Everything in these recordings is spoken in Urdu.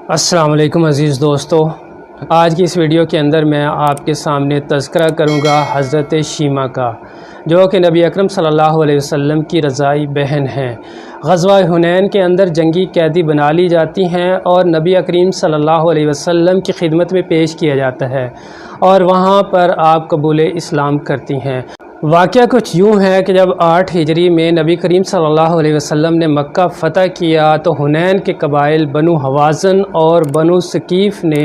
السلام علیکم عزیز دوستو، آج کی اس ویڈیو کے اندر میں آپ کے سامنے تذکرہ کروں گا حضرت شیمہ کا، جو کہ نبی اکرم صلی اللہ علیہ وسلم کی رضائی بہن ہیں۔ غزوہ حنین کے اندر جنگی قیدی بنا لی جاتی ہیں اور نبی اکریم صلی اللہ علیہ وسلم کی خدمت میں پیش کیا جاتا ہے اور وہاں پر آپ قبول اسلام کرتی ہیں۔ واقعہ کچھ یوں ہے کہ جب 8 ہجری میں نبی کریم صلی اللہ علیہ وسلم نے مکہ فتح کیا تو حنین کے قبائل بنو حوازن اور بنو ثقیف نے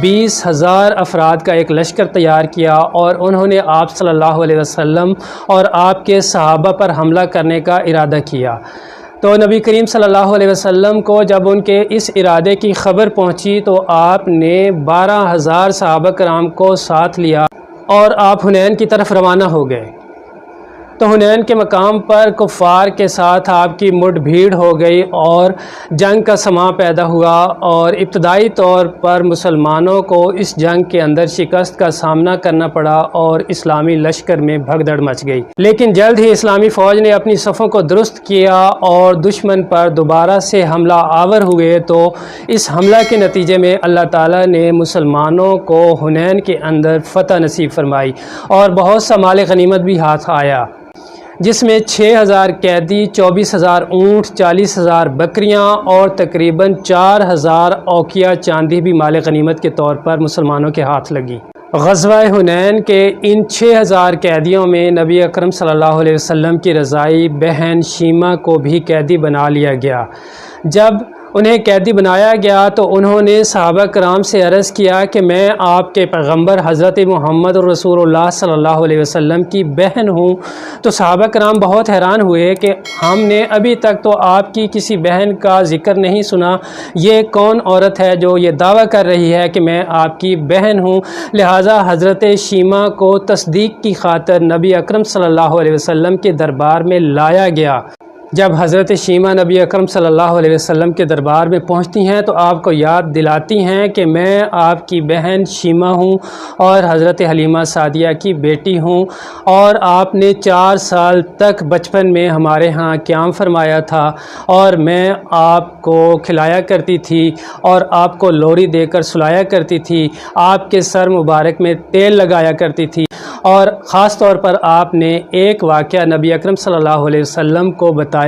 20,000 افراد کا ایک لشکر تیار کیا اور انہوں نے آپ صلی اللہ علیہ وسلم اور آپ کے صحابہ پر حملہ کرنے کا ارادہ کیا۔ تو نبی کریم صلی اللہ علیہ وسلم کو جب ان کے اس ارادے کی خبر پہنچی تو آپ نے 12,000 صحابہ کرام کو ساتھ لیا اور آپ حنین کی طرف روانہ ہو گئے۔ تو حنین کے مقام پر کفار کے ساتھ آپ کی مڈ بھیڑ ہو گئی اور جنگ کا سماں پیدا ہوا اور ابتدائی طور پر مسلمانوں کو اس جنگ کے اندر شکست کا سامنا کرنا پڑا اور اسلامی لشکر میں بھگدڑ مچ گئی۔ لیکن جلد ہی اسلامی فوج نے اپنی صفوں کو درست کیا اور دشمن پر دوبارہ سے حملہ آور ہوئے۔ تو اس حملہ کے نتیجے میں اللہ تعالیٰ نے مسلمانوں کو حنین کے اندر فتح نصیب فرمائی اور بہت سا مال غنیمت بھی ہاتھ آیا، جس میں 6,000 قیدی، 24,000 اونٹ، 40,000 بکریاں اور تقریباً 4,000 اوقیہ چاندی بھی مال غنیمت کے طور پر مسلمانوں کے ہاتھ لگی۔ غزوہ حنین کے ان 6,000 قیدیوں میں نبی اکرم صلی اللہ علیہ وسلم کی رضائی بہن شیمہ کو بھی قیدی بنا لیا گیا۔ جب انہیں قیدی بنایا گیا تو انہوں نے صحابہ کرام سے عرض کیا کہ میں آپ کے پیغمبر حضرت محمد رسول اللہ صلی اللہ علیہ وسلم کی بہن ہوں۔ تو صحابہ کرام بہت حیران ہوئے کہ ہم نے ابھی تک تو آپ کی کسی بہن کا ذکر نہیں سنا، یہ کون عورت ہے جو یہ دعویٰ کر رہی ہے کہ میں آپ کی بہن ہوں؟ لہٰذا حضرت شیمہ کو تصدیق کی خاطر نبی اکرم صلی اللہ علیہ وسلم کے دربار میں لایا گیا۔ جب حضرت شیمہ نبی اکرم صلی اللہ علیہ وسلم کے دربار میں پہنچتی ہیں تو آپ کو یاد دلاتی ہیں کہ میں آپ کی بہن شیمہ ہوں اور حضرت حلیمہ سعدیہ کی بیٹی ہوں، اور آپ نے 4 سال تک بچپن میں ہمارے ہاں قیام فرمایا تھا اور میں آپ کو کھلایا کرتی تھی اور آپ کو لوری دے کر سلایا کرتی تھی، آپ کے سر مبارک میں تیل لگایا کرتی تھی، اور خاص طور پر آپ نے ایک واقعہ نبی اکرم صلی اللہ علیہ وسلم کو بتایا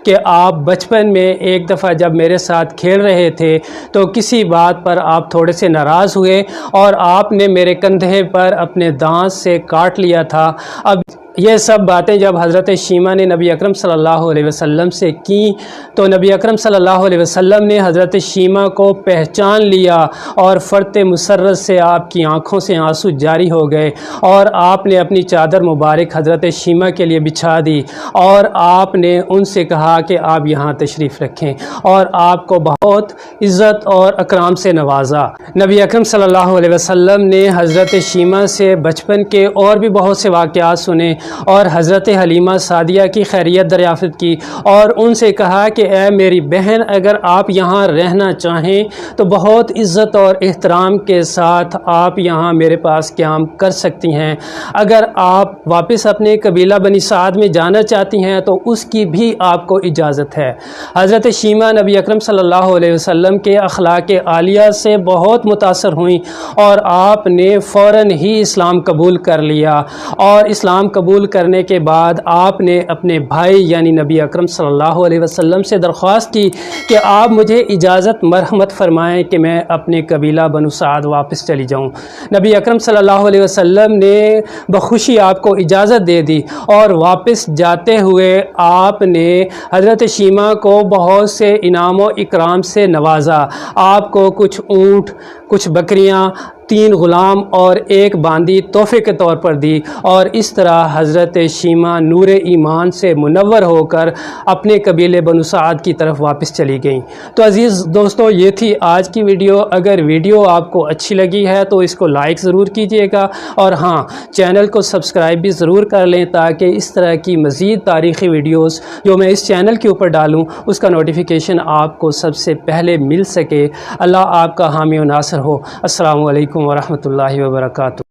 کہ آپ بچپن میں ایک دفعہ جب میرے ساتھ کھیل رہے تھے تو کسی بات پر آپ تھوڑے سے ناراض ہوئے اور آپ نے میرے کندھے پر اپنے دانت سے کاٹ لیا تھا۔ اب یہ سب باتیں جب حضرت شیمہ نے نبی اکرم صلی اللہ علیہ وسلم سے کی تو نبی اکرم صلی اللہ علیہ وسلم نے حضرت شیمہ کو پہچان لیا اور فرط مسرت سے آپ کی آنکھوں سے آنسو جاری ہو گئے اور آپ نے اپنی چادر مبارک حضرت شیمہ کے لیے بچھا دی اور آپ نے ان سے کہا کہ آپ یہاں تشریف رکھیں، اور آپ کو بہت عزت اور اکرام سے نوازا۔ نبی اکرم صلی اللہ علیہ وسلم نے حضرت شیمہ سے بچپن کے اور بھی بہت سے واقعات سنے اور حضرت حلیمہ سعدیہ کی خیریت دریافت کی اور ان سے کہا کہ اے میری بہن، اگر آپ یہاں رہنا چاہیں تو بہت عزت اور احترام کے ساتھ آپ یہاں میرے پاس قیام کر سکتی ہیں، اگر آپ واپس اپنے قبیلہ بنی سعد میں جانا چاہتی ہیں تو اس کی بھی آپ کو اجازت ہے۔ حضرت شیمہ نبی اکرم صلی اللہ علیہ وسلم کے اخلاق عالیہ سے بہت متاثر ہوئیں اور آپ نے فوراً ہی اسلام قبول کر لیا، اور اسلام قبول کرنے کے بعد آپ نے اپنے بھائی یعنی نبی اکرم صلی اللہ علیہ وسلم سے درخواست کی کہ آپ مجھے اجازت مرحمت فرمائیں کہ میں اپنے قبیلہ بنو سعد واپس چلی جاؤں۔ نبی اکرم صلی اللہ علیہ وسلم نے بخوشی آپ کو اجازت دے دی اور واپس جاتے ہوئے آپ نے حضرت شیمہ کو بہت سے انعام و اکرام سے نوازا۔ آپ کو کچھ اونٹ، کچھ بکریاں، 3 غلام اور 1 باندی تحفے کے طور پر دی، اور اس طرح حضرت شیمہ نور ایمان سے منور ہو کر اپنے قبیلے بنو سعد کی طرف واپس چلی گئیں۔ تو عزیز دوستو، یہ تھی آج کی ویڈیو۔ اگر ویڈیو آپ کو اچھی لگی ہے تو اس کو لائک ضرور کیجیے گا، اور ہاں، چینل کو سبسکرائب بھی ضرور کر لیں تاکہ اس طرح کی مزید تاریخی ویڈیوز جو میں اس چینل کے اوپر ڈالوں اس کا نوٹیفیکیشن آپ کو سب سے پہلے مل سکے۔ اللہ آپ کا حامی و ناصر ہو۔ السلام علیکم ورحمۃ اللہ وبرکاتہ۔